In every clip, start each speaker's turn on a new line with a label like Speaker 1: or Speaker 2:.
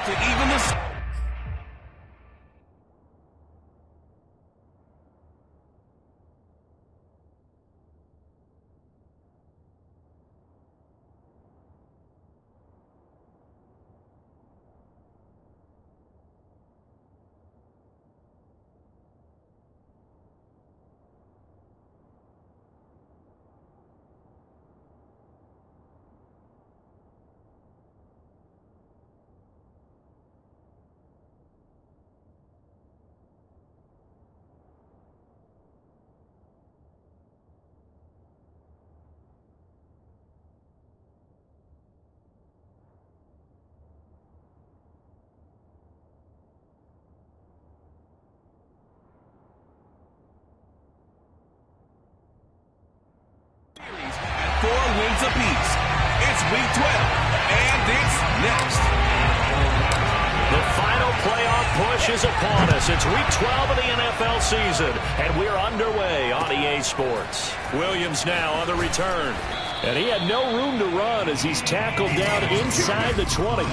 Speaker 1: to even the... At 4 wins apiece. It's week 12, and it's next.
Speaker 2: The final playoff push is upon us. It's week 12 of the NFL season, and we're underway on EA Sports. Williams now on the return. And he had no room to run as he's tackled down inside the 20.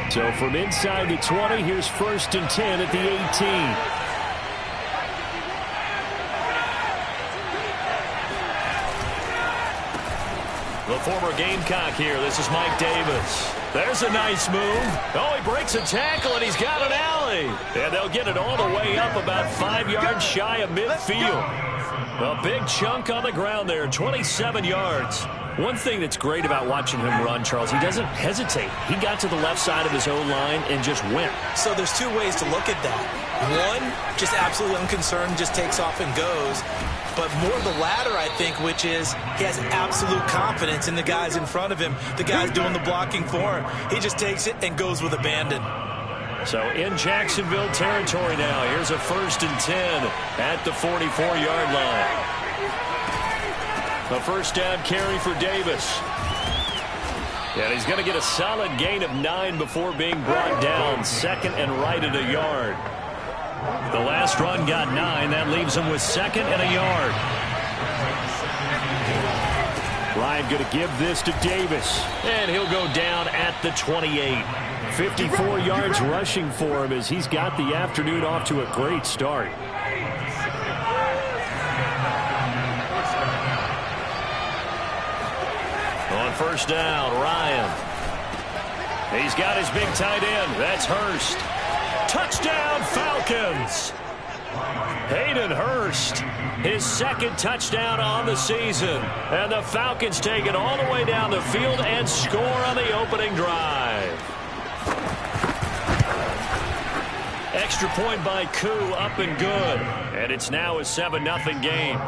Speaker 2: So from inside the 20, here's 1st and 10 at the 18. The former Gamecock here. This is Mike Davis. There's a nice move. Oh, he breaks a tackle, and he's got an alley. And they'll get it all the way up about 5 yards shy of midfield. A big chunk on the ground there, 27 yards. One thing that's great about watching him run, Charles, he doesn't hesitate. He got to the left side of his own line and just went.
Speaker 3: So there's 2 ways to look at that. One, just absolutely unconcerned, just takes off and goes. But more the latter, I think, which is he has absolute confidence in the guys in front of him, the guys doing the blocking for him. He just takes it and goes with abandon.
Speaker 2: So in Jacksonville territory now, here's a 1st and 10 at the 44-yard line. A 1st down carry for Davis. And he's going to get a solid gain of 9 before being brought down. 2nd and right at a yard. The last run got 9. That leaves him with 2nd and a yard. Ryan going to give this to Davis. And he'll go down at the 28. 54 yards rushing for him as he's got the afternoon off to a great start. On 1st down, Ryan. He's got his big tight end. That's Hurst. Touchdown, Falcons. Hayden Hurst, his 2nd touchdown on the season. And the Falcons take it all the way down the field and score on the opening drive. Extra point by Koo, up and good. And it's now a 7-0 game.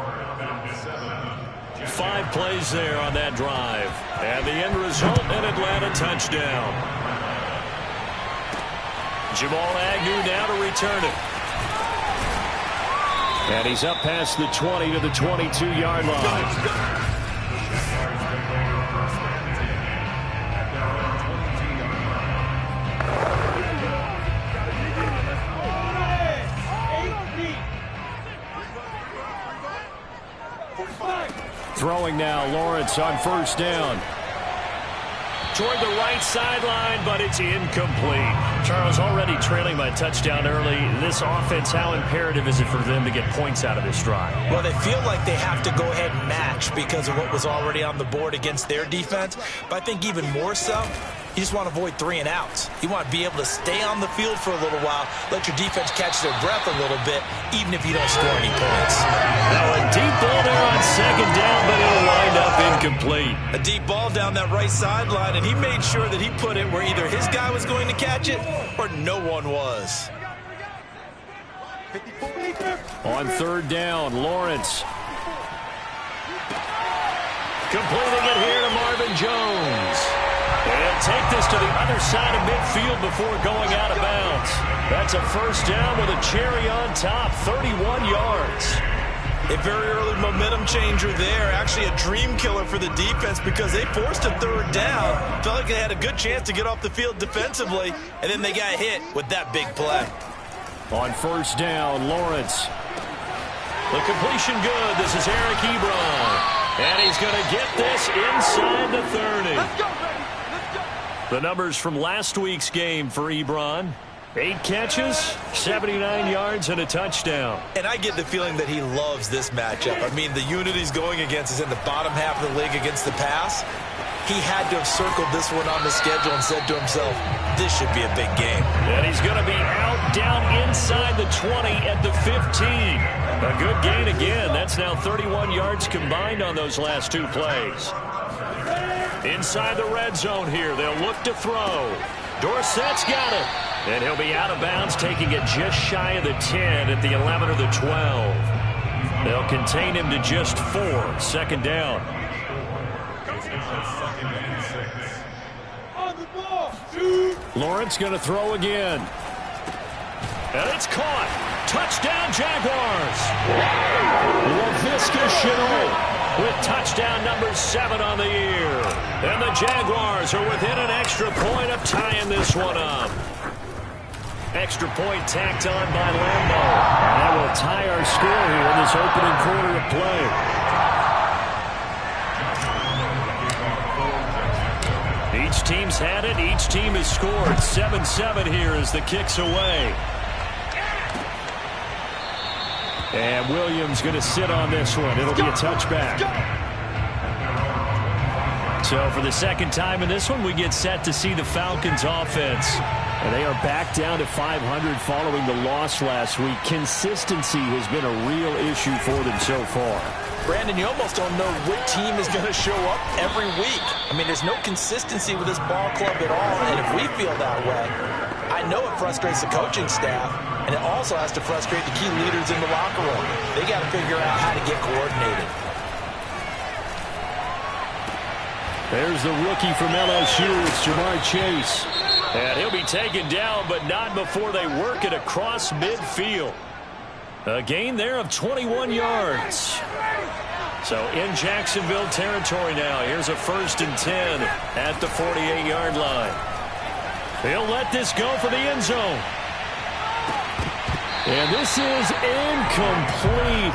Speaker 2: 5 plays there on that drive. And the end result, an Atlanta touchdown. Jamal Agnew now to return it. And he's up past the 20 to the 22-yard line. throwing now. Lawrence on first down. Toward the right sideline, but it's incomplete. Charles, already trailing by a touchdown early. This offense, how imperative is it for them to get points out of this drive?
Speaker 3: Well, they feel like they have to go ahead and match because of what was already on the board against their defense. But I think even more so, you just want to avoid 3 and outs. You want to be able to stay on the field for a little while, let your defense catch their breath a little bit, even if you don't score any points.
Speaker 2: Now a deep ball there on second down, but it'll wind up incomplete.
Speaker 3: A deep ball down that right sideline, and he made sure that he put it where either his guy was going to catch it or no one was.
Speaker 2: On third down, Lawrence. Completing it here to Marvin Jones. And take this to the other side of midfield before going out of bounds. That's a first down with a cherry on top, 31 yards.
Speaker 3: A very early momentum changer there. Actually a dream killer for the defense because they forced a third down. Felt like they had a good chance to get off the field defensively, and then they got hit with that big play.
Speaker 2: On first down, Lawrence. The completion good. This is Eric Ebron. And he's going to get this inside the 30.
Speaker 4: Let's go, baby.
Speaker 2: The numbers from last week's game for Ebron. 8 catches, 79 yards, and a touchdown.
Speaker 3: And I get the feeling that he loves this matchup. I mean, the unit he's going against is in the bottom half of the league against the pass. He had to have circled this one on the schedule and said to himself, this should be a big game.
Speaker 2: And he's going to be out down inside the 20 at the 15. A good gain again. That's now 31 yards combined on those last 2 plays. Inside the red zone here. They'll look to throw. Dorsett's got it. And he'll be out of bounds, taking it just shy of the 10 at the 11 or the 12. They'll contain him to just 4. Second down. Lawrence going to throw again. And it's caught. Touchdown, Jaguars. LaVisca Chenault with touchdown number 7 on the year. And the Jaguars are within an extra point of tying this one up. Extra point tacked on by Lambeau. And that will tie our score here in this opening quarter of play. Each team's had it. Each team has scored. 7-7 here as the kick's away. And Williams going to sit on this one. It'll be a touchback. So for the second time in this one, we get set to see the Falcons offense. And they are back down to 500 following the loss last week. Consistency has been a real issue for them so far.
Speaker 3: Brandon, you almost don't know what team is going to show up every week. I mean, there's no consistency with this ball club at all, and if we feel that way, I know it frustrates the coaching staff, and it also has to frustrate the key leaders in the locker room. They got to figure out how to get coordinated.
Speaker 2: There's the rookie from LSU. It's Jamar Chase. And he'll be taken down, but not before they work it across midfield. A gain there of 21 yards. So in Jacksonville territory now. Here's a 1st and 10 at the 48-yard line. He'll let this go for the end zone. And this is incomplete.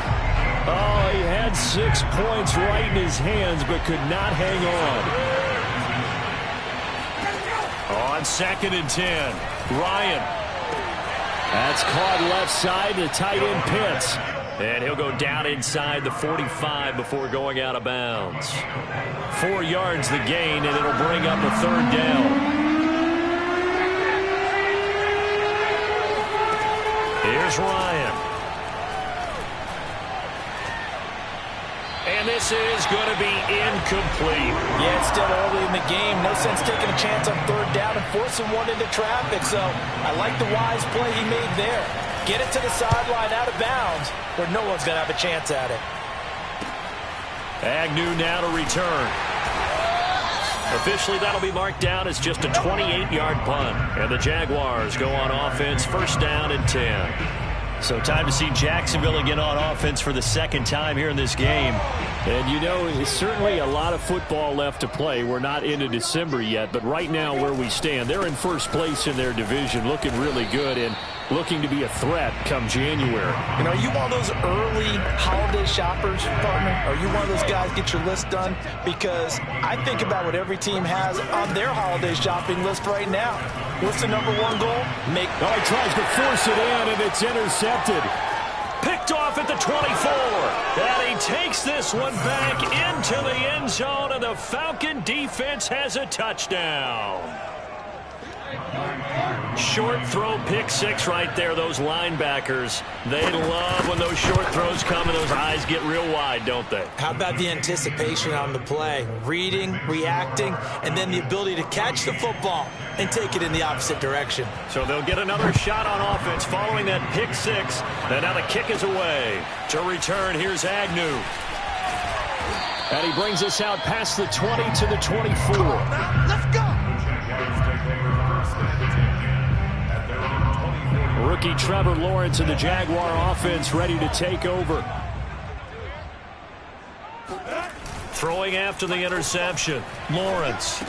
Speaker 2: Oh, he had 6 points right in his hands, but could not hang on. On 2nd and 10, Ryan. That's caught left side to tight end Pitts. And he'll go down inside the 45 before going out of bounds. 4 yards the gain, and it'll bring up a 3rd down. Here's Ryan. And this is going to be incomplete.
Speaker 3: Yeah, it's still early in the game. No sense taking a chance on 3rd down and forcing one into traffic. So I like the wise play he made there. Get it to the sideline out of bounds where no one's going to have a chance at it.
Speaker 2: Agnew now to return. Officially, that'll be marked down as just a 28-yard punt. And the Jaguars go on offense, 1st down and 10. So time to see Jacksonville again on offense for the 2nd time here in this game. And you know, there's certainly a lot of football left to play. We're not into December yet, but right now where we stand, they're in first place in their division, looking really good and looking to be a threat come January.
Speaker 3: You know, are you one of those early holiday shoppers, partner? Are you one of those guys get your list done? Because I think about what every team has on their holiday shopping list right now. What's the #1 goal?
Speaker 2: He tries to force it in, and it's intercepted. Picked off at the 24. And he takes this one back into the end zone, and the Falcon defense has a touchdown. Short throw, pick six right there. Those linebackers, they love when those short throws come and those eyes get real wide, don't they?
Speaker 3: How about the anticipation on the play? Reading, reacting, and then the ability to catch the football and take it in the opposite direction.
Speaker 2: So they'll get another shot on offense following that pick six. And now the kick is away. To return, here's Agnew. And he brings us out past the 20 to the 24.
Speaker 3: Come on now, let's go.
Speaker 2: Rookie Trevor Lawrence and the Jaguar offense ready to take over. Throwing after the interception. Lawrence.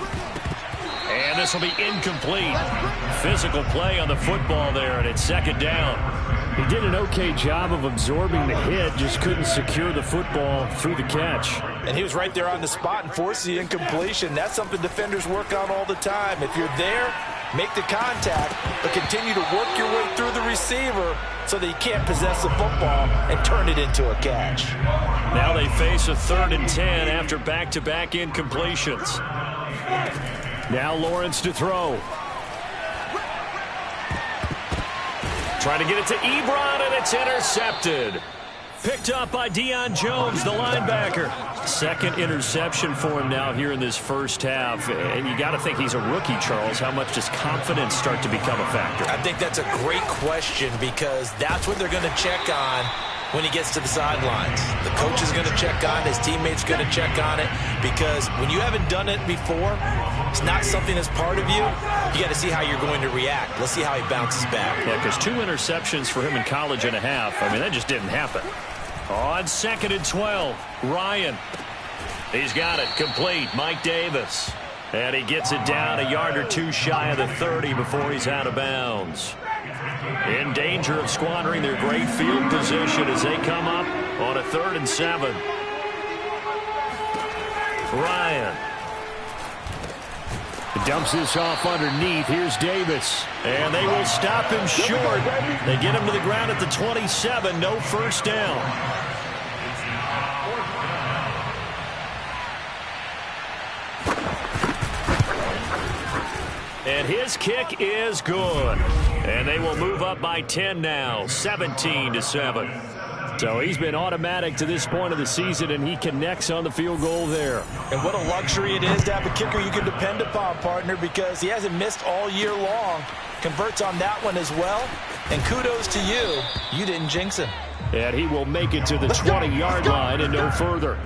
Speaker 2: And this will be incomplete. Physical play on the football there, and it's second down. He did an okay job of absorbing the hit, just couldn't secure the football through the catch.
Speaker 3: And he was right there on the spot and forced the incompletion. That's something defenders work on all the time. If you're there, make the contact, but continue to work your way through the receiver so that you can't possess the football and turn it into a catch.
Speaker 2: Now they face a 3rd and 10 after back-to-back incompletions. Now Lawrence to throw. Trying to get it to Ebron, and it's intercepted. Picked up by Deion Jones, the linebacker. Second interception for him now here in this first half. And you got to think he's a rookie, Charles. How much does confidence start to become a factor?
Speaker 3: I think that's a great question because that's what they're going to check on when he gets to the sidelines. The coach is going to check on it. His teammates going to check on it because when you haven't done it before, it's not something that's part of you. You got to see how you're going to react. Let's see how he bounces back.
Speaker 2: Yeah, because 2 interceptions for him in college and a half. I mean, that just didn't happen. On 2nd and 12, Ryan. He's got it complete. Mike Davis. And he gets it down a yard or two shy of the 30 before he's out of bounds. In danger of squandering their great field position as they come up on a 3rd and 7. Ryan. Dumps this off underneath. Here's Davis. And they will stop him short. They get him to the ground at the 27. No first down. And his kick is good. And they will move up by 10 now, 17-7. So he's been automatic to this point of the season, and he connects on the field goal there.
Speaker 3: And what a luxury it is to have a kicker you can depend upon, partner, because he hasn't missed all year long. Converts on that one as well. And kudos to you. You didn't jinx him.
Speaker 2: And he will make it to the 20-yard line and no further.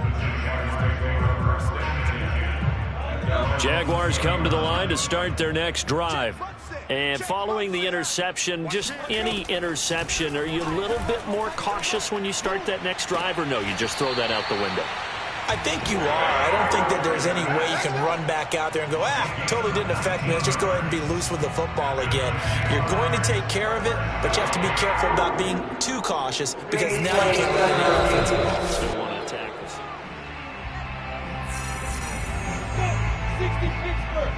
Speaker 2: Jaguars come to the line to start their next drive. And following the interception, just any interception, are you a little bit more cautious when you start that next drive, or no, you just throw that out the window?
Speaker 3: I think you are. I don't think that there's any way you can run back out there and go, totally didn't affect me. Let's just go ahead and be loose with the football again. You're going to take care of it, but you have to be careful about being too cautious because now you can't run any offensive balls.
Speaker 2: Still want to attack us.
Speaker 1: 60 Pittsburgh.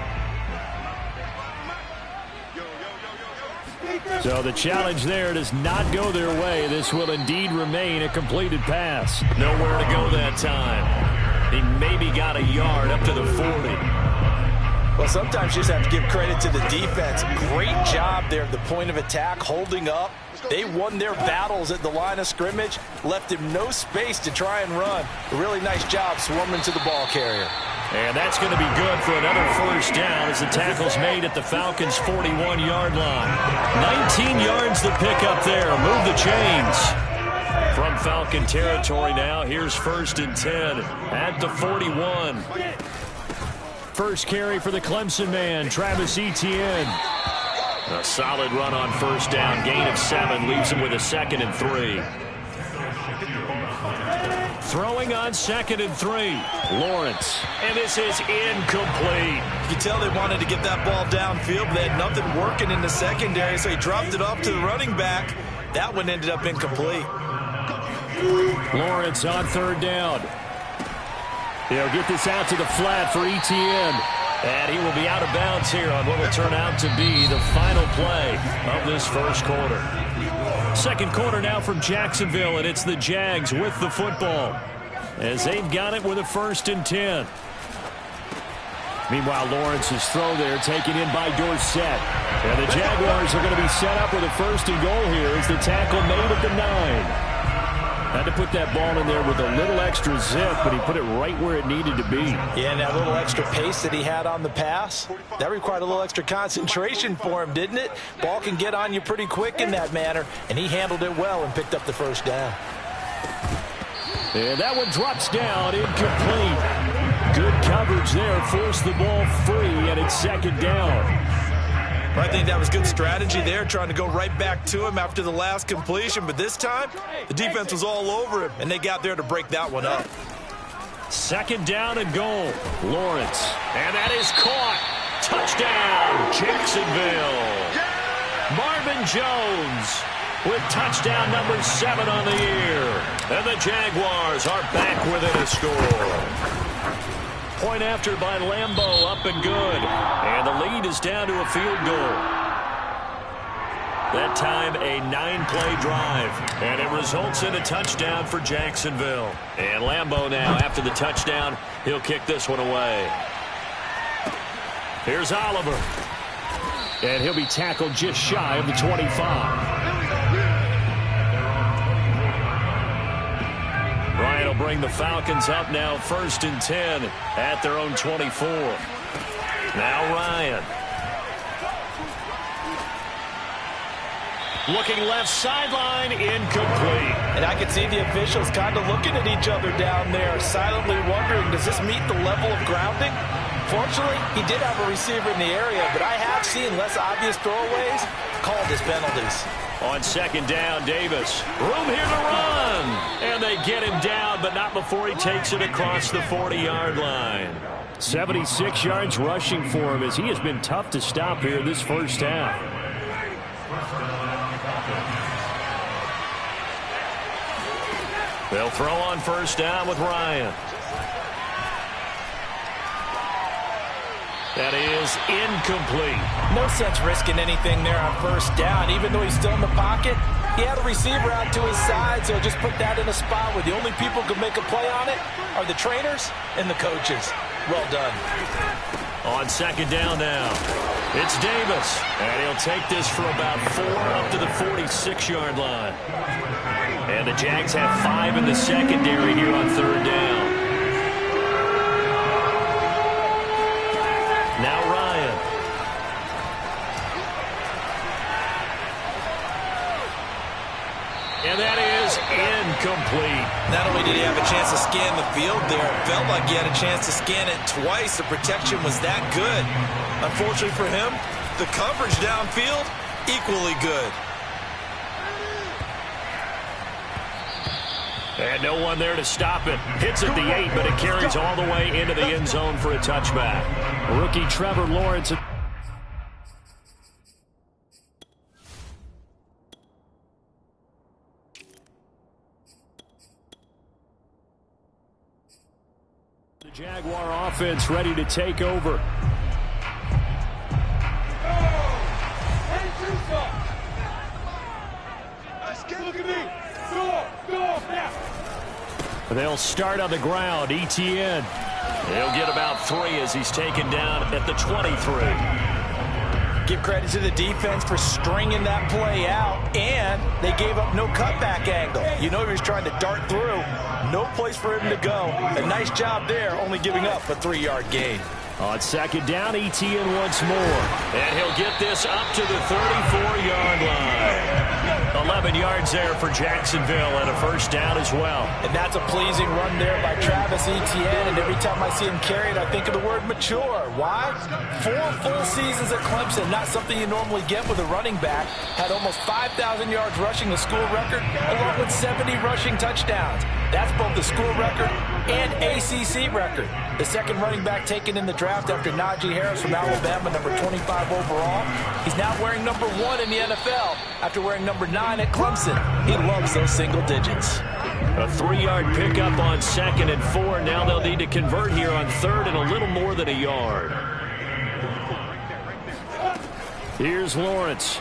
Speaker 2: So the challenge there does not go their way. This will indeed remain a completed pass. Nowhere to go that time. He maybe got a yard up to the 40.
Speaker 3: Well, sometimes you just have to give credit to the defense. Great job there at the point of attack, holding up. They won their battles at the line of scrimmage, left him no space to try and run. A really nice job swarming to the ball carrier.
Speaker 2: And that's going to be good for another first down as the tackle's made at the Falcons' 41-yard line. 19 yards to pick up there. Move the chains. From Falcon territory now, here's 1st and 10 at the 41. First carry for the Clemson man, Travis Etienne. A solid run on first down. Gain of 7 leaves him with a 2nd and 3. Throwing on 2nd and 3. Lawrence. And this is incomplete.
Speaker 3: You tell they wanted to get that ball downfield, but they had nothing working in the secondary, so he dropped it off to the running back. That one ended up incomplete.
Speaker 2: Lawrence on 3rd down. He'll get this out to the flat for Etienne. And he will be out of bounds here on what will turn out to be the final play of this first quarter. Second quarter now from Jacksonville, and it's the Jags with the football as they've got it with a 1st and 10. Meanwhile, Lawrence's throw there taken in by Dorsett. And the Jaguars are going to be set up with a 1st and goal here as the tackle made at the 9. Had to put that ball in there with a little extra zip, but he put it right where it needed to be.
Speaker 3: Yeah, and that little extra pace that he had on the pass, that required a little extra concentration for him, didn't it? Ball can get on you pretty quick in that manner, and he handled it well and picked up the 1st down.
Speaker 2: And that one drops down, incomplete. Good coverage there, forced the ball free, and it's 2nd down.
Speaker 3: I think that was good strategy there, trying to go right back to him after the last completion. But this time, the defense was all over him, and they got there to break that one up.
Speaker 2: 2nd down and goal. Lawrence. And that is caught. Touchdown, Jacksonville. Marvin Jones with touchdown number 7 on the year. And the Jaguars are back within a score. Point after by Lambeau, up and good. And the lead is down to a field goal. That time a 9-play drive. And it results in a touchdown for Jacksonville. And Lambeau now, after the touchdown, he'll kick this one away. Here's Oliver. And he'll be tackled just shy of the 25. Ryan will bring the Falcons up now 1st and 10 at their own 24. Now Ryan. Looking left sideline, incomplete.
Speaker 3: And I can see the officials kind of looking at each other down there, silently wondering, does this meet the level of grounding? Fortunately, he did have a receiver in the area, but I have seen less obvious throwaways called as penalties.
Speaker 2: On 2nd down, Davis. Room here to run. And they get him down, but not before he takes it across the 40-yard line. 76 yards rushing for him as he has been tough to stop here this first half. They'll throw on 1st down with Ryan. That is incomplete.
Speaker 3: No sense risking anything there on 1st down. Even though he's still in the pocket, he had a receiver out to his side, so just put that in a spot where the only people who can make a play on it are the trainers and the coaches. Well done.
Speaker 2: On 2nd down now, it's Davis. And he'll take this for about 4 up to the 46-yard line. And the Jags have 5 in the secondary here on 3rd down. Now Ryan. And that is incomplete.
Speaker 3: Not only did he have a chance to scan the field there, it felt like he had a chance to scan it twice. The protection was that good. Unfortunately for him, the coverage downfield, equally good.
Speaker 2: And no one there to stop it. Hits at the 8, but it carries all the way into the end zone for a touchback. Rookie Trevor Lawrence. The Jaguar offense ready to take over.
Speaker 4: Look at me. Go, now.
Speaker 2: They'll start on the ground. Etienne. He'll get about 3 as he's taken down at the 23.
Speaker 3: Give credit to the defense for stringing that play out, and they gave up no cutback angle. You know he was trying to dart through. No place for him to go. A nice job there, only giving up a 3-yard gain.
Speaker 2: On 2nd down, Etienne once more. And he'll get this up to the 34-yard line. 11 yards there for Jacksonville and a first down as well.
Speaker 3: And that's a pleasing run there by Travis Etienne. And every time I see him carry it, I think of the word mature. Why? 4 full seasons at Clemson, not something you normally get with a running back. Had almost 5,000 yards rushing, the school record, along with 70 rushing touchdowns. That's both the school record and ACC record. The second running back taken in the draft after Najee Harris from Alabama, number 25 overall. He's now wearing number 1 in the NFL after wearing number 9 at Clemson. He loves those single digits.
Speaker 2: A 3-yard pickup on 2nd and 4. Now they'll need to convert here on 3rd and a little more than a yard. Here's Lawrence.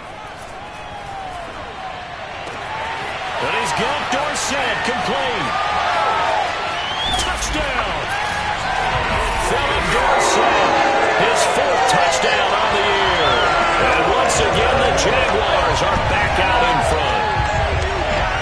Speaker 2: And he's got Dorsett complete. Touchdown. Philip Dorsett, his 4th touchdown on the year. And once again, the Jaguars are back out in front.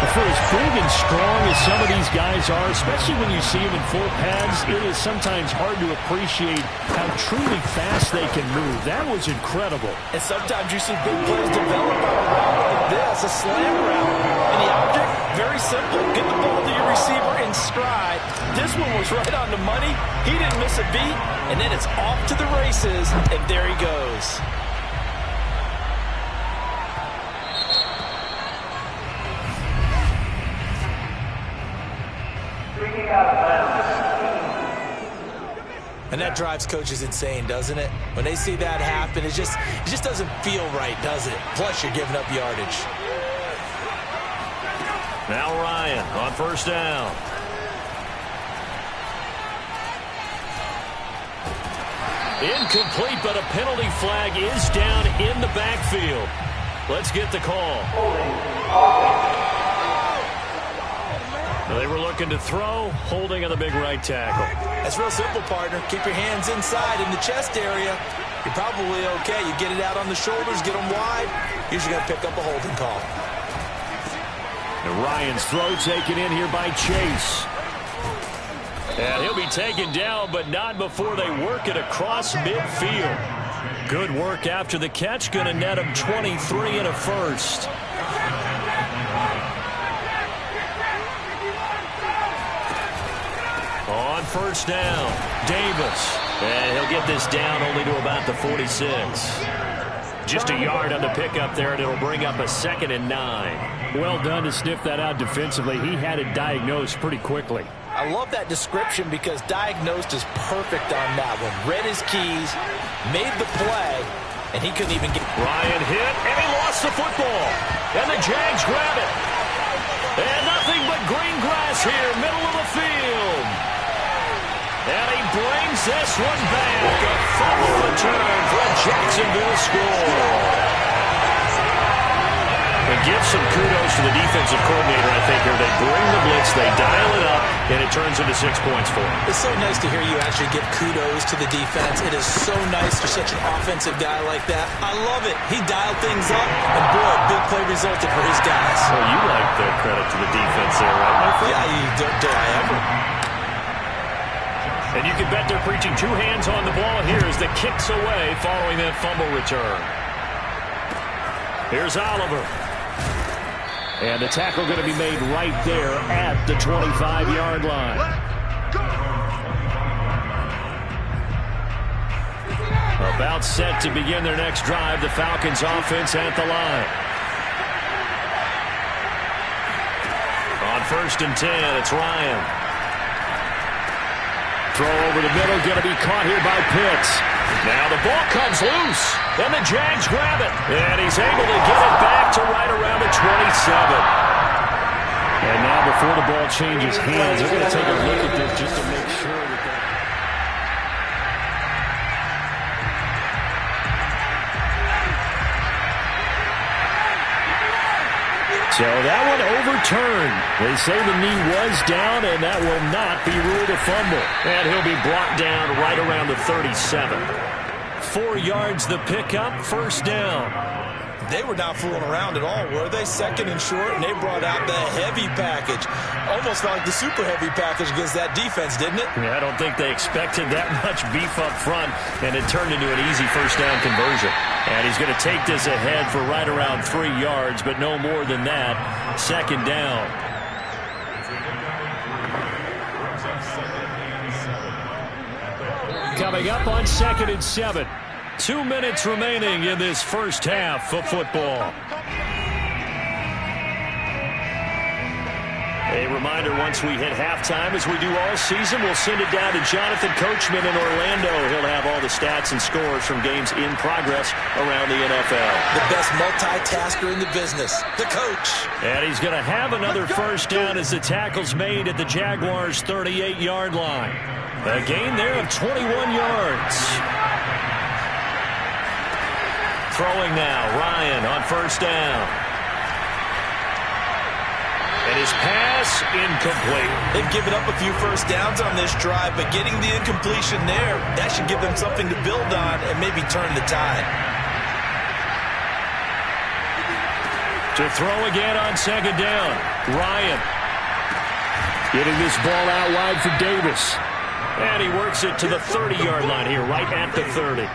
Speaker 2: For as big and strong as some of these guys are, especially when you see them in full pads, it is sometimes hard to appreciate how truly fast they can move. That was incredible.
Speaker 3: And sometimes you see big plays develop on a route like this, a slam route. And the object, very simple. Get the ball to your receiver in stride. This one was right on the money. He didn't miss a beat. And then it's off to the races, and there he goes. And that drives coaches insane, doesn't it? When they see that happen, it just doesn't feel right, does it? Plus, you're giving up yardage.
Speaker 2: Now Ryan on first down. Incomplete, but a penalty flag is down in the backfield. Let's get the call. They were looking to throw, holding on the big right tackle.
Speaker 3: That's real simple, partner. Keep your hands inside in the chest area. You're probably okay. You get it out on the shoulders, get them wide. Usually going to pick up a holding call.
Speaker 2: And Ryan's throw taken in here by Chase. And he'll be taken down, but not before they work it across midfield. Good work after the catch. Going to net him 23 and a first. On first down, Davis. And he'll get this down only to about the 46. Just a yard on the pickup there, and it'll bring up a 2nd and 9.
Speaker 5: Well done to sniff that out defensively. He had it diagnosed pretty quickly.
Speaker 3: I love that description because diagnosed is perfect on that one. Read his keys, made the play, and he couldn't even get...
Speaker 2: Ryan hit, and he lost the football. And the Jags grab it. And nothing but green grass here, middle of the field. And he brings this one back. A fumble return for a Jacksonville score. And give some kudos to the defensive coordinator, I think, here. They bring the blitz, they dial it up, and it turns into 6 points for them.
Speaker 3: It's so nice to hear you actually give kudos to the defense. It is so nice for such an offensive guy like that. I love it. He dialed things up, and boy, a big play resulted for his guys.
Speaker 2: Well, you like the credit to the defense there, right, my friend?
Speaker 3: Yeah, do I ever.
Speaker 2: And you can bet they're preaching 2 hands on the ball here as the kicks away following that fumble return. Here's Oliver. And the tackle going to be made right there at the 25-yard line. About set to begin their next drive. The Falcons offense at the line. On first and 10, it's Ryan. Throw over the middle, going to be caught here by Pitts. Now the ball comes loose, and the Jags grab it. And he's able to get it back to right around the 27.
Speaker 5: And now before the ball changes hands, they're going to take a look at this just to make sure that they...
Speaker 2: So that one overturned. They say the knee was down, and that will not be ruled a fumble. And he'll be brought down right around the 37. 4 yards the pickup, first down.
Speaker 3: They were not fooling around at all, were they? Second and short, and they brought out the heavy package. Almost felt like the super heavy package against that defense, didn't it?
Speaker 2: Yeah, I don't think they expected that much beef up front, and it turned into an easy first down conversion. And he's going to take this ahead for right around 3 yards, but no more than that. Second down. Coming up on 2nd and 7. 2 minutes remaining in this first half of football. A reminder, once we hit halftime, as we do all season, we'll send it down to Jonathan Coachman in Orlando. He'll have all the stats and scores from games in progress around the NFL.
Speaker 3: The best multitasker in the business, the coach.
Speaker 2: And he's going to have another first down as the tackle's made at the Jaguars' 38-yard line. A gain there of 21 yards. Throwing now, Ryan on first down. And his pass incomplete.
Speaker 3: They've given up a few first downs on this drive, but getting the incompletion there, that should give them something to build on and maybe turn the tide.
Speaker 2: To throw again on second down, Ryan. Getting this ball out wide for Davis. And he works it to the 30-yard line here, right at the 30.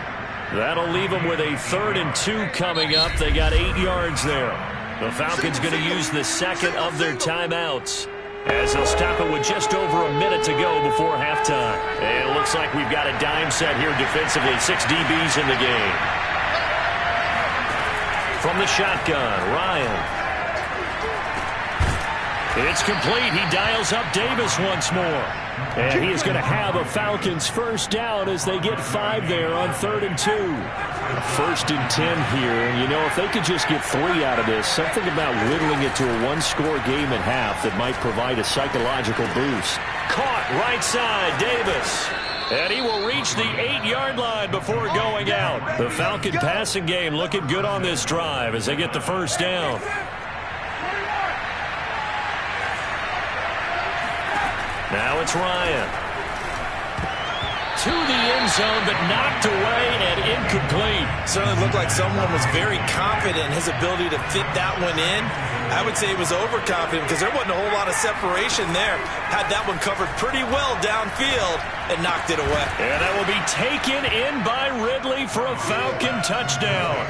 Speaker 2: That'll leave them with a 3rd and 2 coming up. They got 8 yards there. The Falcons going to use the second of their timeouts, as they'll stop it with just over a minute to go before halftime. And it looks like we've got a dime set here defensively. 6 DBs in the game. From the shotgun, Ryan. It's complete. He dials up Davis once more. And he is going to have a Falcons first down as they get 5 there on 3rd and 2. 1st and 10 here. And, you know, if they could just get 3 out of this, something about whittling it to a 1-score game at half that might provide a psychological boost. Caught right side, Davis. And he will reach the 8-yard line before going out. The Falcon passing game looking good on this drive as they get the first down. Now it's Ryan. To the end zone, but knocked away and incomplete.
Speaker 3: Certainly looked like someone was very confident in his ability to fit that one in. I would say he was overconfident because there wasn't a whole lot of separation there. Had that one covered pretty well downfield and knocked it away.
Speaker 2: And that will be taken in by Ridley for a Falcon touchdown.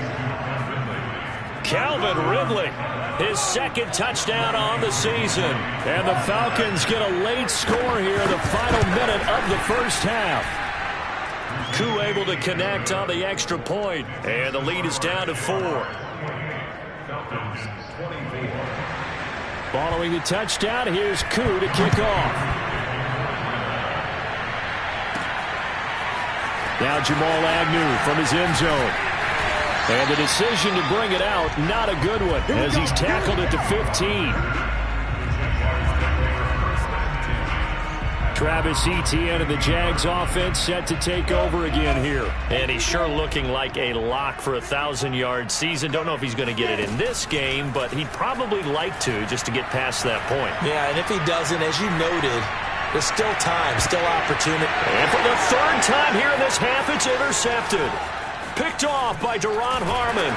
Speaker 2: Calvin Ridley, his 2nd touchdown on the season. And the Falcons get a late score here in the final minute of the first half. Koo able to connect on the extra point, and the lead is down to 4. Following the touchdown, here's Koo to kick off. Now Jamal Agnew from his end zone. And the decision to bring it out, not a good one, as he's tackled at the 15. Travis Etienne and the Jags offense set to take over again here. And he's sure looking like a lock for a 1,000-yard season. Don't know if he's going to get it in this game, but he'd probably like to just to get past that point.
Speaker 3: Yeah, and if he doesn't, as you noted, there's still time, still opportunity.
Speaker 2: And for the 3rd time here in this half, it's intercepted. Picked off by Duron Harmon.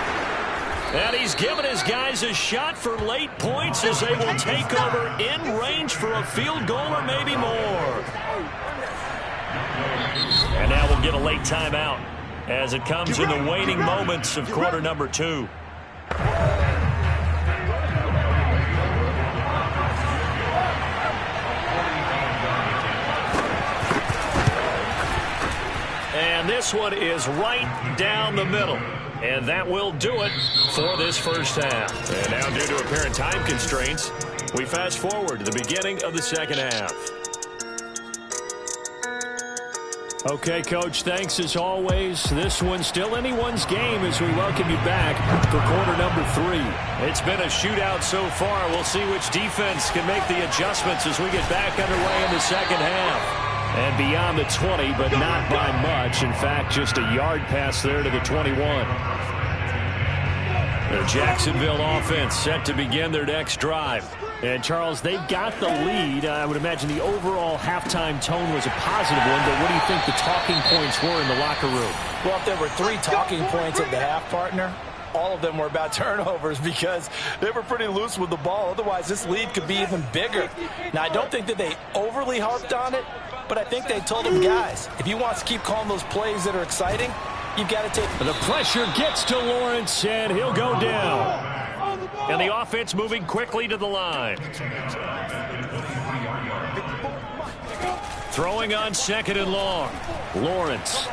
Speaker 2: And he's given his guys a shot for late points as they will take over in range for a field goal or maybe more. And now we'll get a late timeout as it comes in the waning moments of quarter number 2. And this one is right down the middle. And that will do it for this first half. And now, due to apparent time constraints, we fast forward to the beginning of the second half. Okay, Coach, thanks as always. This one's still anyone's game as we welcome you back for quarter number 3. It's been a shootout so far. We'll see which defense can make the adjustments as we get back underway in the second half. And beyond the 20, but not by much. In fact, just a yard pass there to the 21. The Jacksonville offense set to begin their next drive. And, Charles, they've got the lead. I would imagine the overall halftime tone was a positive one, but what do you think the talking points were in the locker room?
Speaker 3: Well, if there were 3 talking points at the half, partner, all of them were about turnovers because they were pretty loose with the ball. Otherwise, this lead could be even bigger. Now, I don't think that they overly harped on it, but I think they told them, guys, if you want to keep calling those plays that are exciting, you've got to take...
Speaker 2: The pressure gets to Lawrence, and he'll go down. And the offense moving quickly to the line. Throwing on 2nd and long. Lawrence.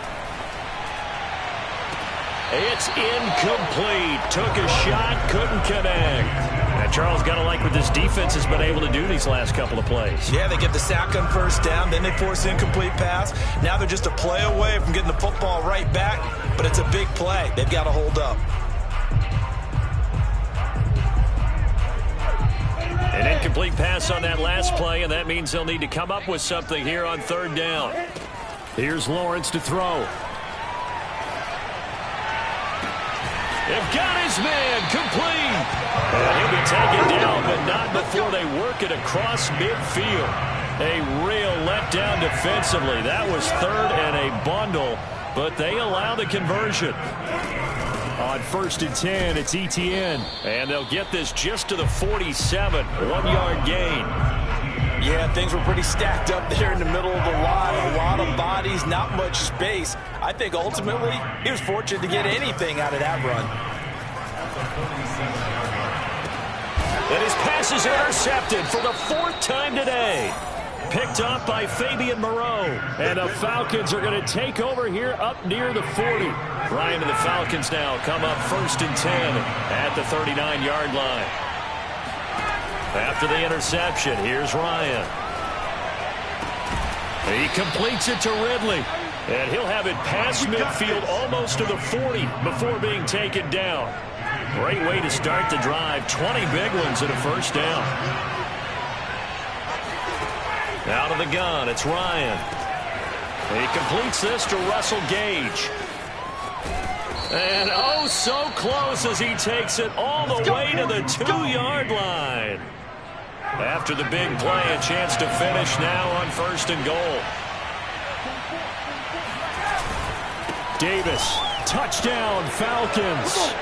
Speaker 2: It's incomplete. Took a shot, couldn't connect. And Charles, got to like what this defense has been able to do these last couple of plays.
Speaker 3: Yeah, they get the sack on 1st down, then they force an incomplete pass. Now they're just a play away from getting the football right back, but it's a big play. They've got to hold up.
Speaker 2: An incomplete pass on that last play, and that means they'll need to come up with something here on 3rd down. Here's Lawrence to throw. They've got his man complete. And he'll be taken down, but not before they work it across midfield. A real letdown defensively. That was 3rd and a bundle, but they allow the conversion. On 1st and 10, it's Etienne. And they'll get this just to the 47. 1-yard gain.
Speaker 3: Yeah, things were pretty stacked up there in the middle of the line. A lot of bodies, not much space. I think ultimately he was fortunate to get anything out of that run.
Speaker 2: And his pass is intercepted for the 4th time today. Picked up by Fabian Moreau. And the Falcons are going to take over here up near the 40. Ryan and the Falcons now come up 1st and 10 at the 39-yard line. After the interception, here's Ryan. He completes it to Ridley. And he'll have it past midfield almost to the 40 before being taken down. Great way to start the drive. 20 big ones and a 1st down. Out of the gun, it's Ryan. He completes this to Russell Gage. And oh, so close as he takes it all the way to the 2-yard line. After the big play, a chance to finish now on 1st and goal. Davis, touchdown, Falcons.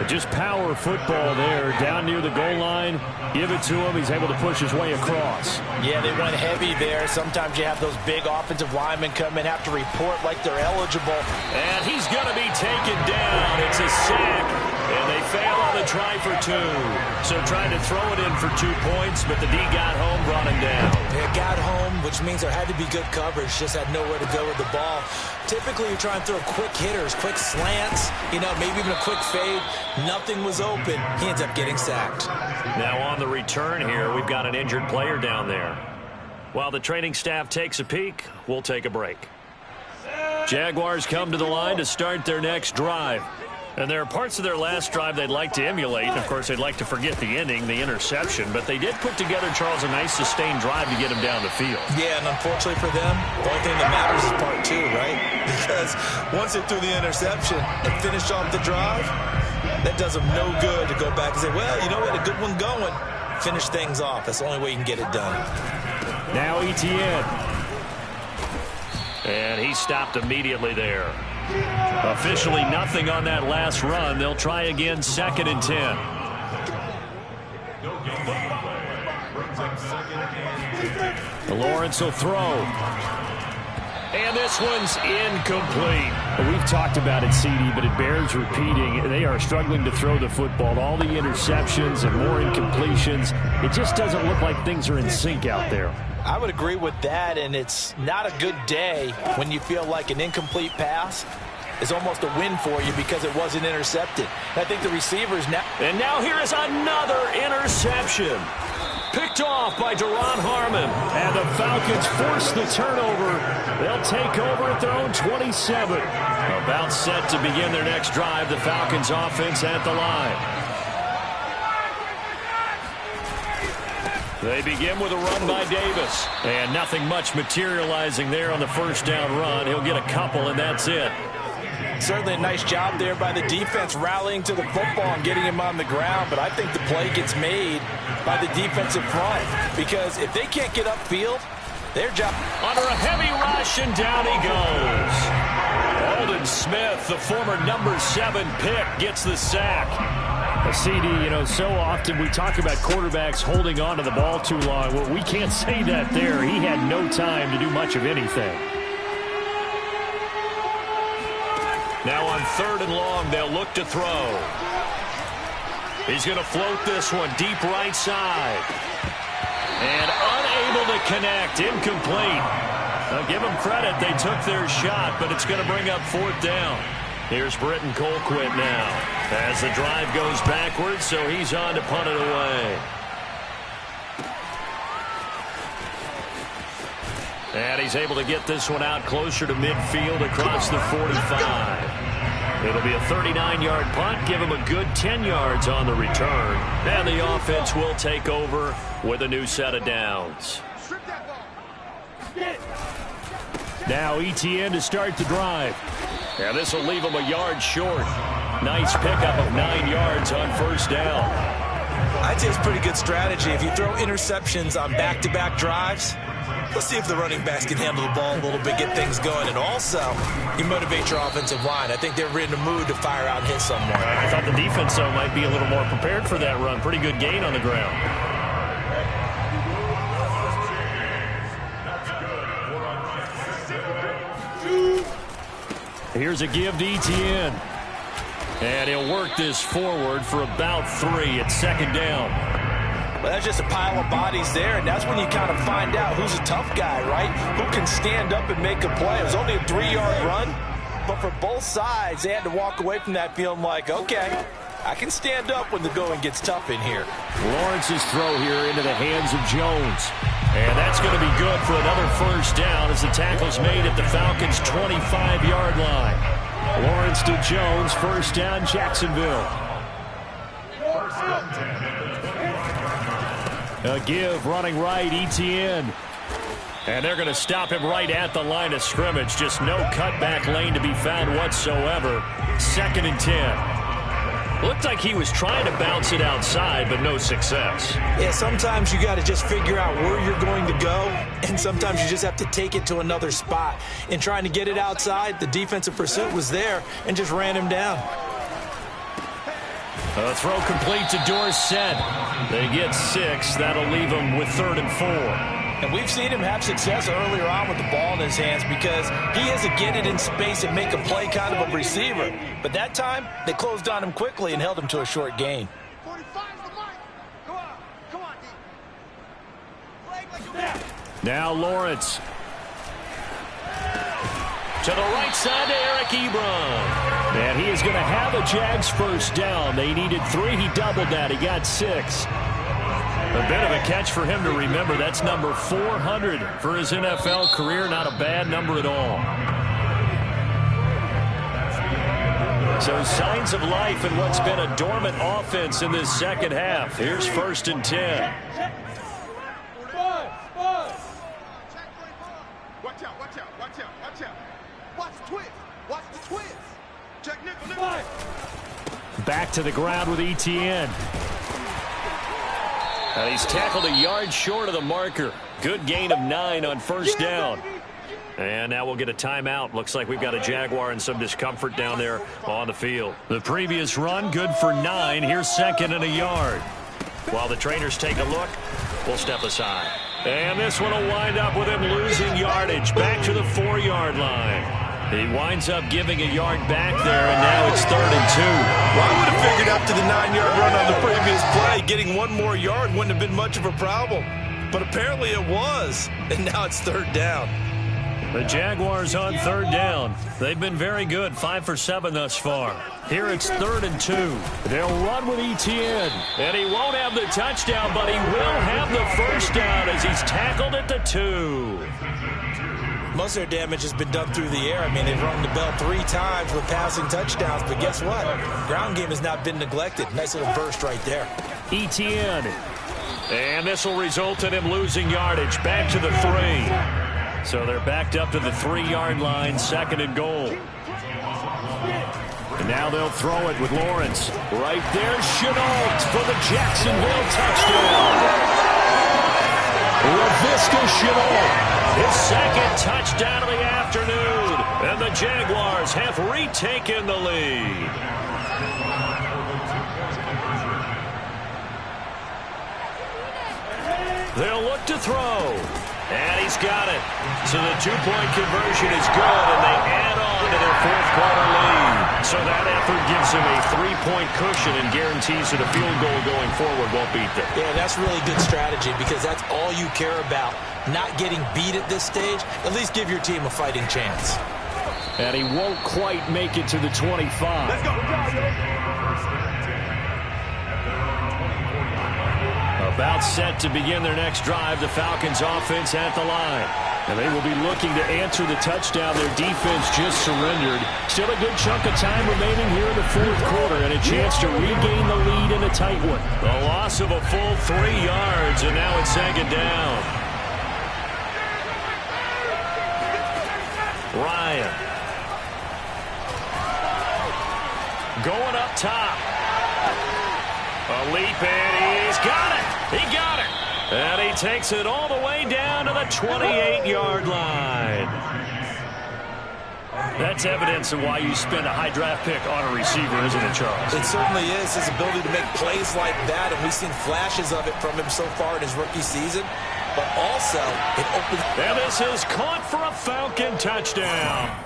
Speaker 2: Just power football there, down near the goal line. Give it to him. He's able to push his way across.
Speaker 3: Yeah, they went heavy there. Sometimes you have those big offensive linemen come in, have to report like they're eligible.
Speaker 2: And he's going to be taken down. It's a sack. And they fail on the try for 2. So trying to throw it in for 2 points, but the D got home, brought him down.
Speaker 3: It got home, which means there had to be good coverage. Just had nowhere to go with the ball. Typically, you try and throw quick hitters, quick slants, maybe even a quick fade. Nothing was open. He ends up getting sacked.
Speaker 2: Now on the return here, we've got an injured player down there. While the training staff takes a peek, we'll take a break. Jaguars come to the line to start their next drive. And there are parts of their last drive they'd like to emulate. And, of course, they'd like to forget the ending, the interception. But they did put together, Charles, a nice sustained drive to get him down the field.
Speaker 3: Yeah, and unfortunately for them, the only thing that matters is part 2, right? Because once they threw the interception and finished off the drive, that does them no good to go back and say, well, you know what, a good one going. Finish things off. That's the only way you can get it done.
Speaker 2: Now Etienne. And he stopped immediately there. Officially nothing on that last run. They'll try again 2nd and 10. Lawrence will throw. And this one's incomplete.
Speaker 5: We've talked about it, CD, but it bears repeating. They are struggling to throw the football. All the interceptions and more incompletions. It just doesn't look like things are in sync out there.
Speaker 3: I would agree with that, and it's not a good day when you feel like an incomplete pass is almost a win for you because it wasn't intercepted. I think the receivers now...
Speaker 2: And now here is another interception. Picked off by Duron Harmon. And the Falcons force the turnover. They'll take over at their own 27. About set to begin their next drive. The Falcons offense at the line. They begin with a run by Davis. And nothing much materializing there on the 1st down run. He'll get a couple, and that's it.
Speaker 3: Certainly a nice job there by the defense rallying to the football and getting him on the ground. But I think the play gets made by the defensive front. Because if they can't get upfield, their job...
Speaker 2: Under a heavy rush, and down he goes. Alden Smith Smith, the former number 7 pick, gets the sack.
Speaker 5: A CD, so often we talk about quarterbacks holding on to the ball too long. Well, we can't say that there. He had no time to do much of anything.
Speaker 2: Now on 3rd and long, they'll look to throw. He's going to float this one deep right side. And unable to connect. Incomplete. Now give them credit. They took their shot, but it's going to bring up 4th down. Here's Britton Colquitt now as the drive goes backwards, so he's on to punt it away. And he's able to get this one out closer to midfield across the 45. It'll be a 39-yard punt. Give him a good 10 yards on the return. And the offense will take over with a new set of downs.
Speaker 5: Now ETN to start the drive.
Speaker 2: And this will leave him a yard short. Nice pickup of 9 yards on 1st down.
Speaker 3: I'd say it's pretty good strategy. If you throw interceptions on back-to-back drives, let's see if the running backs can handle the ball a little bit, get things going. And also, you motivate your offensive line. I think they're in the mood to fire out and hit someone.
Speaker 5: I thought the defense, though, might be a little more prepared for that run. Pretty good gain on the ground. Here's a give to ETN. And he'll work this forward for about 3 at 2nd down.
Speaker 3: Well, that's just a pile of bodies there, and that's when you kind of find out who's a tough guy, right? Who can stand up and make a play. It was only a 3-yard run, but for both sides, they had to walk away from that feeling like, okay, I can stand up when the going gets tough in here.
Speaker 5: Lawrence's throw here into the hands of Jones.
Speaker 2: And that's going to be good for another 1st down as the tackle's made at the Falcons' 25-yard line.
Speaker 5: Lawrence to Jones, 1st down, Jacksonville. A give, running right, ETN.
Speaker 2: And they're going to stop him right at the line of scrimmage. Just no cutback lane to be found whatsoever. 2nd and 10. Looked like he was trying to bounce it outside, but no success.
Speaker 3: Yeah, sometimes you got to just figure out where you're going to go, and sometimes you just have to take it to another spot. In trying to get it outside, the defensive pursuit was there and just ran him down.
Speaker 2: A throw complete to Dorsett. They get 6. That'll leave them with 3rd and 4.
Speaker 3: And we've seen him have success earlier on with the ball in his hands because he is a get it in space and make a play kind of a receiver. But that time, they closed on him quickly and held him to a short gain.
Speaker 5: Now Lawrence.
Speaker 2: To the right side to Eric Ebron.
Speaker 5: And he is going to have a Jags 1st down. They needed 3. He doubled that. He got 6.
Speaker 2: A bit of a catch for him to remember. That's number 400 for his NFL career. Not a bad number at all. So signs of life in what's been a dormant offense in this 2nd half. Here's 1st and 10.
Speaker 4: Watch out, watch out, watch out, watch out. Watch the twist. Watch the twist. Check nickel.
Speaker 5: Back to the ground with ETN.
Speaker 2: And he's tackled a yard short of the marker. Good gain of 9 on 1st down. And now we'll get a timeout. Looks like we've got a Jaguar and some discomfort down there on the field.
Speaker 5: The previous run, good for 9. Here's 2nd and a yard.
Speaker 2: While the trainers take a look, we'll step aside. And this one will wind up with him losing yardage. Back to the 4-yard line. He winds up giving a yard back there, and now it's 3rd and 2.
Speaker 3: Well, I would have figured after the 9-yard run on the previous play, getting 1 more yard wouldn't have been much of a problem. But apparently it was, and now it's 3rd down.
Speaker 2: The Jaguars on 3rd down. They've been very good, 5 for 7 thus far. Here it's 3rd and 2.
Speaker 5: They'll run with ETN.
Speaker 2: And he won't have the touchdown, but he will have the 1st down as he's tackled at the 2.
Speaker 3: Most of their damage has been done through the air. I mean, they've rung the bell 3 times with passing touchdowns, but guess what? Ground game has not been neglected. Nice little burst right there.
Speaker 5: ETN.
Speaker 2: And this will result in him losing yardage. Back to the 3. So they're backed up to the 3-yard line, 2nd and goal.
Speaker 5: And now they'll throw it with Lawrence. Right there, Chenault for the Jacksonville touchdown.
Speaker 2: LaVisca Chenault, his 2nd touchdown of the afternoon. And the Jaguars have retaken the lead. They'll look to throw. And he's got it. So the two-point conversion is good, and they add on to their fourth-quarter lead. So that effort gives them a three-point cushion and guarantees that a field goal going forward won't beat them.
Speaker 3: Yeah, that's really good strategy because that's all you care about. Not getting beat at this stage. At least give your team a fighting chance.
Speaker 5: And he won't quite make it to the 25.
Speaker 4: Let's go.
Speaker 2: About set to begin their next drive, the Falcons offense at the line. And they will be looking to answer the touchdown their defense just surrendered. Still a good chunk of time remaining here in the fourth quarter and a chance to regain the lead in a tight one. The loss of a full 3 yards, and now it's second down. Ryan. Going up top. A leap, and he's got it. He got it. And he takes it all the way down to the 28-yard line. That's evidence of why you spend a high draft pick on a receiver, isn't it, Charles?
Speaker 3: It certainly is, his ability to make plays like that, and we've seen flashes of it from him so far in his rookie season. But also, it opens...
Speaker 2: And this is caught for a Falcon touchdown.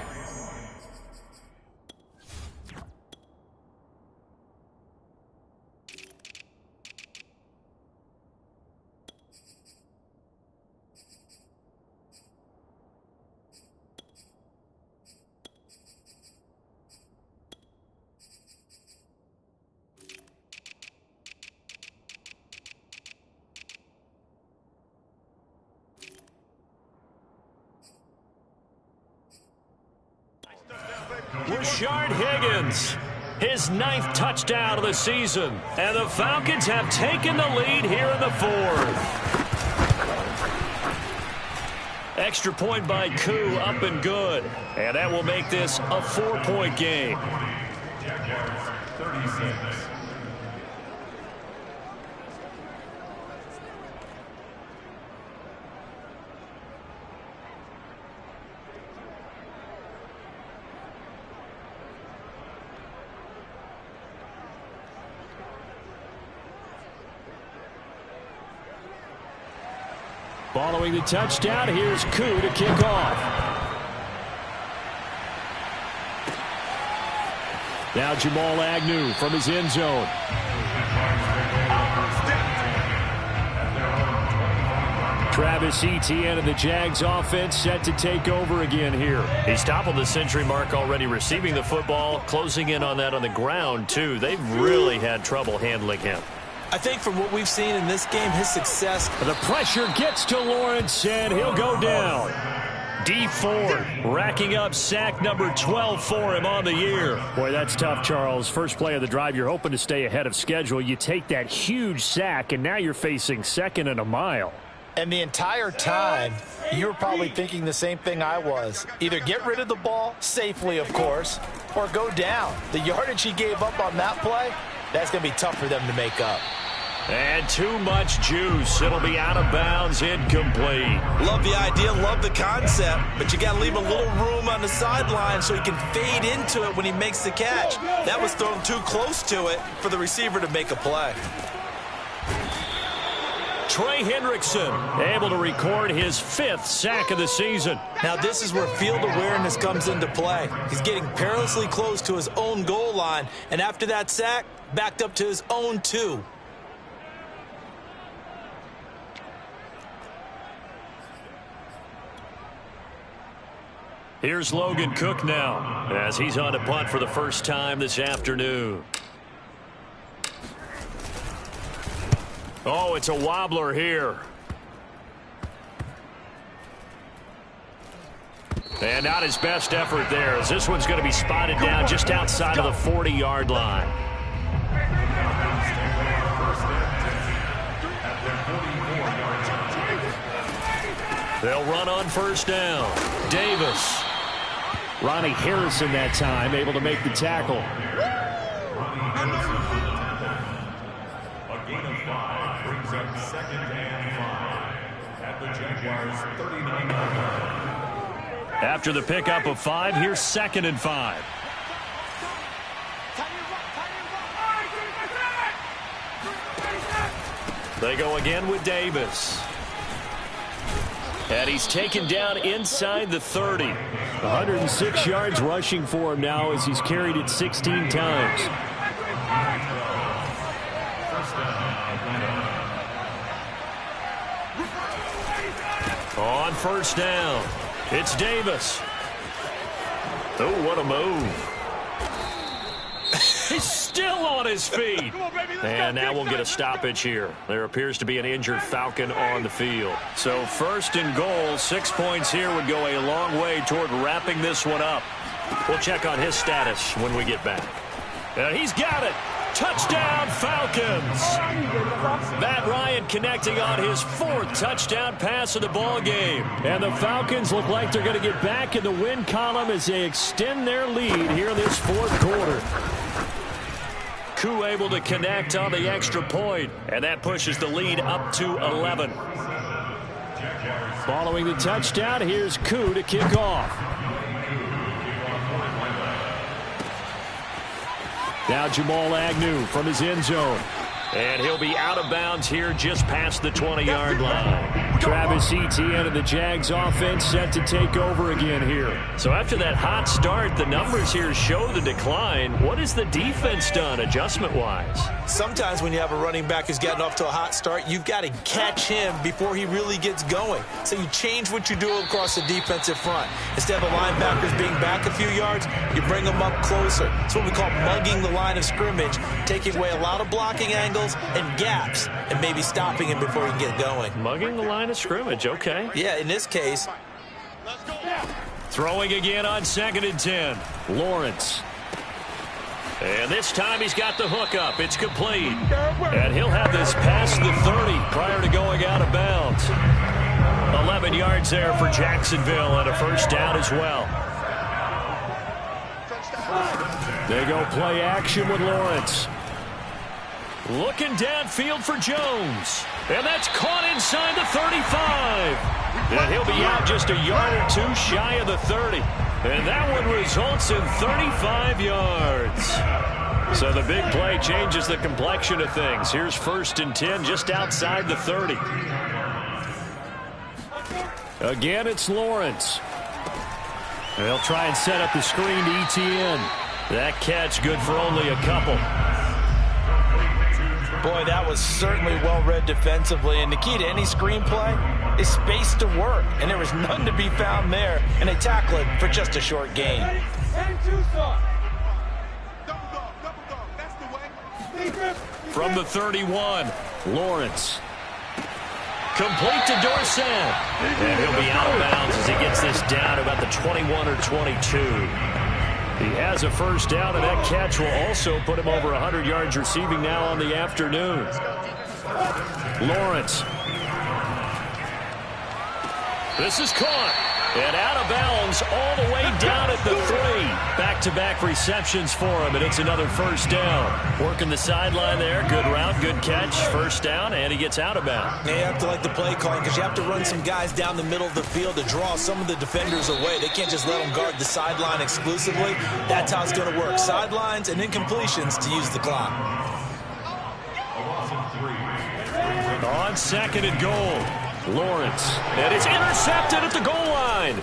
Speaker 2: Rashard Higgins, his 9th touchdown of the season. And the Falcons have taken the lead here in the 4th. Extra point by Koo, up and good. And that will make this a 4-point game.
Speaker 1: Jaguars 36.
Speaker 5: Following the touchdown, here's Koo to kick off. Now Jamal Agnew from his end zone. Travis Etienne of the Jags offense set to take over again here.
Speaker 2: He's toppled the century mark already receiving the football, closing in on that on the ground, too. They've really had trouble handling him.
Speaker 3: I think from what we've seen in this game, his success...
Speaker 5: The pressure gets to Lawrence, and he'll go down.
Speaker 2: D Ford racking up sack number 12 for him on the year.
Speaker 5: Boy, that's tough, Charles. First play of the drive, you're hoping to stay ahead of schedule. You take that huge sack, and now you're facing 2nd and a mile.
Speaker 6: And the entire time, you're probably thinking the same thing I was. Either get rid of the ball, safely, of course, or go down. The yardage he gave up on that play, that's going to be tough for them to make up.
Speaker 2: And too much juice. It'll be out of bounds, incomplete.
Speaker 3: Love the idea, love the concept, but you got to leave a little room on the sideline so he can fade into it when he makes the catch. That was thrown too close to it for the receiver to make a play.
Speaker 2: Trey Hendrickson able to record his 5th sack of the season.
Speaker 3: Now this is where field awareness comes into play. He's getting perilously close to his own goal line, and after that sack, backed up to his own 2.
Speaker 2: Here's Logan Cook now as he's on to punt for the first time this afternoon. Oh, it's a wobbler here. And not his best effort there, as this one's going to be spotted down just outside of the 40-yard line. They'll run on first down. Davis.
Speaker 5: Ronnie Harrison that time able to make the tackle.
Speaker 1: A gain of 5 brings up 2nd and 5 at the Jaguars 39-yard line.
Speaker 5: After the pickup of 5, here's 2nd and 5. They go again with Davis. And he's taken down inside the 30. 106 yards rushing for him now as he's carried it 16 times. On first down, it's Davis. Oh, what a move. He's still on his feet. And now we'll get a stoppage here. There appears to be an injured Falcon on the field. So 1st and goal, 6 points here would go a long way toward wrapping this one up. We'll check on his status when we get back. And he's got it. Touchdown, Falcons. Matt Ryan connecting on his 4th touchdown pass of the ball game. And the Falcons look like they're going to get back in the win column as they extend their lead here in this 4th quarter. Koo able to connect on the extra point, and that pushes the lead up to 11. Following the touchdown, here's Koo to kick off. Now Jamal Agnew from his end zone. And he'll be out of bounds here just past the 20-yard line. Travis Etienne and the Jags offense set to take over again here. So after that hot start, the numbers here show the decline. What has the defense done adjustment-wise?
Speaker 3: Sometimes when you have a running back who's gotten off to a hot start, you've got to catch him before he really gets going. So you change what you do across the defensive front. Instead of the linebackers being back a few yards, you bring them up closer. It's what we call mugging the line of scrimmage, taking away a lot of blocking angles and gaps and maybe stopping him before he can get going.
Speaker 5: Mugging the line of scrimmage, okay.
Speaker 3: Yeah, in this case.
Speaker 5: Throwing again on 2nd and 10. Lawrence. And this time he's got the hookup. It's complete. And he'll have this past the 30 prior to going out of bounds. 11 yards there for Jacksonville and a 1st down as well. They go play action with Lawrence. Looking downfield for Jones. And that's caught inside the 35. And he'll be out just a yard or 2 shy of the 30. And that one results in 35 yards. So the big play changes the complexion of things. Here's 1st and 10 just outside the 30. Again, it's Lawrence. They'll try and set up the screen to Etienne. That catch good for only a couple.
Speaker 6: Boy, that was certainly well-read defensively, and the key to any screenplay is space to work, and there was none to be found there, and they tackle it for just a short gain.
Speaker 5: From the 31, Lawrence. Complete to Dorsett. And he'll be out of bounds as he gets this down about the 21 or 22. He has a 1st down, and that catch will also put him over 100 yards receiving now on the afternoon. Lawrence. This is caught. And out of bounds all the way down at the 3. Back-to-back receptions for him, and it's another 1st down. Working the sideline there. Good route, good catch. 1st down, and he gets out of bounds.
Speaker 3: Yeah, you have to like the play calling because you have to run some guys down the middle of the field to draw some of the defenders away. They can't just let them guard the sideline exclusively. That's how it's going to work. Sidelines and incompletions to use the clock.
Speaker 5: On 2nd and goal. Lawrence. And it's intercepted at the goal line.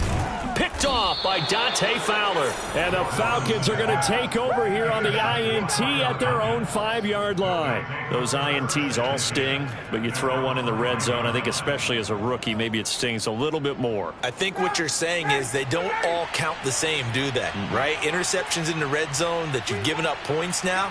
Speaker 5: Picked off by Dante Fowler. And the Falcons are going to take over here on the INT at their own 5-yard line. Those INTs all sting, but you throw one in the red zone, I think especially as a rookie, maybe it stings a little bit more.
Speaker 3: I think what you're saying is they don't all count the same, do they? Right? Interceptions in the red zone that you've given up points now.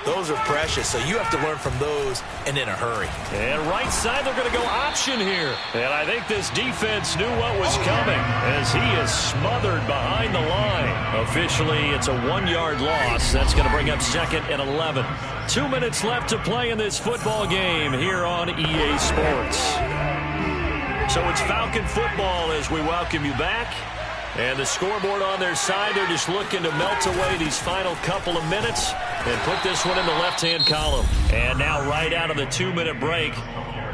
Speaker 3: Those are precious, so you have to learn from those and in a hurry.
Speaker 5: And right side, they're going to go option here. And I think this defense knew what was coming as he is smothered behind the line. Officially, it's a 1-yard loss. That's going to bring up 2nd and 11. 2 minutes left to play in this football game here on EA Sports. So it's Falcon football as we welcome you back. And the scoreboard on their side, they're just looking to melt away these final couple of minutes and put this one in the left-hand column. And now right out of the 2-minute break,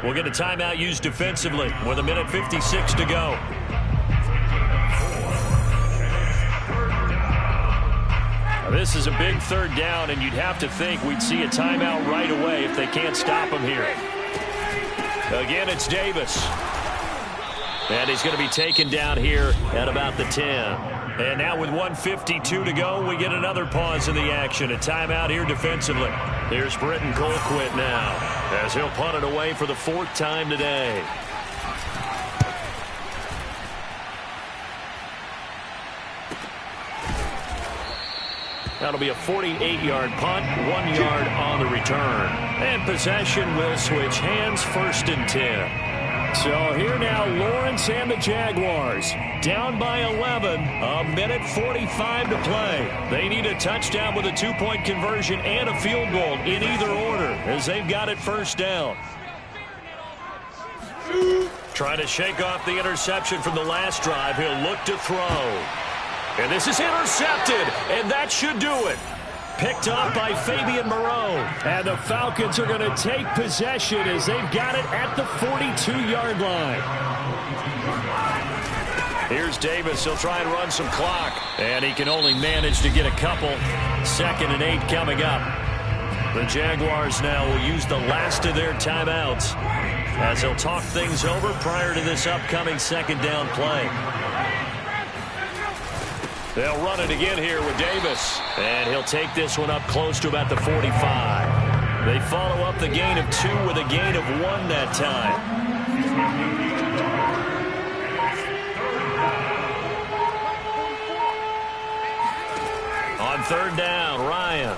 Speaker 5: we'll get a timeout used defensively with 1:56 to go. This is a big third down, and you'd have to think we'd see a timeout right away if they can't stop him here. Again, it's Davis. And he's going to be taken down here at about the 10. And now with 1:52 to go, we get another pause in the action. A timeout here defensively. Here's Britton Colquitt now as he'll punt it away for the 4th time today. That'll be a 48-yard punt, 1 yard on the return. And possession will switch hands, 1st and 10. So here now, Lawrence and the Jaguars. Down by 11, a minute 45 to play. They need a touchdown with a 2-point conversion and a field goal in either order as they've got it 1st down. Trying to shake off the interception from the last drive. He'll look to throw. And this is intercepted, and that should do it. Picked off by Fabian Moreau. And the Falcons are going to take possession as they've got it at the 42-yard line. Here's Davis. He'll try and run some clock. And he can only manage to get a couple. 2nd and 8 coming up. The Jaguars now will use the last of their timeouts as they'll talk things over prior to this upcoming 2nd down play. They'll run it again here with Davis. And he'll take this one up close to about the 45. They follow up the gain of 2 with a gain of 1 that time. On 3rd down, Ryan.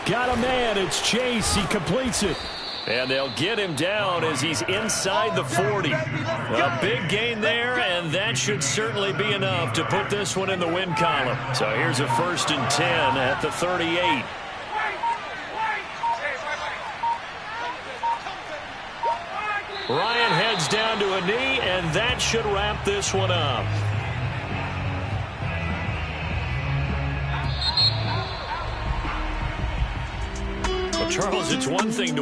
Speaker 5: Got a man. It's Chase. He completes it. And they'll get him down as he's inside the 40. A big gain there, and that should certainly be enough to put this one in the win column. So here's a 1st and 10 at the 38. Ryan heads down to a knee, and that should wrap this one up. Well, Charles, it's one thing to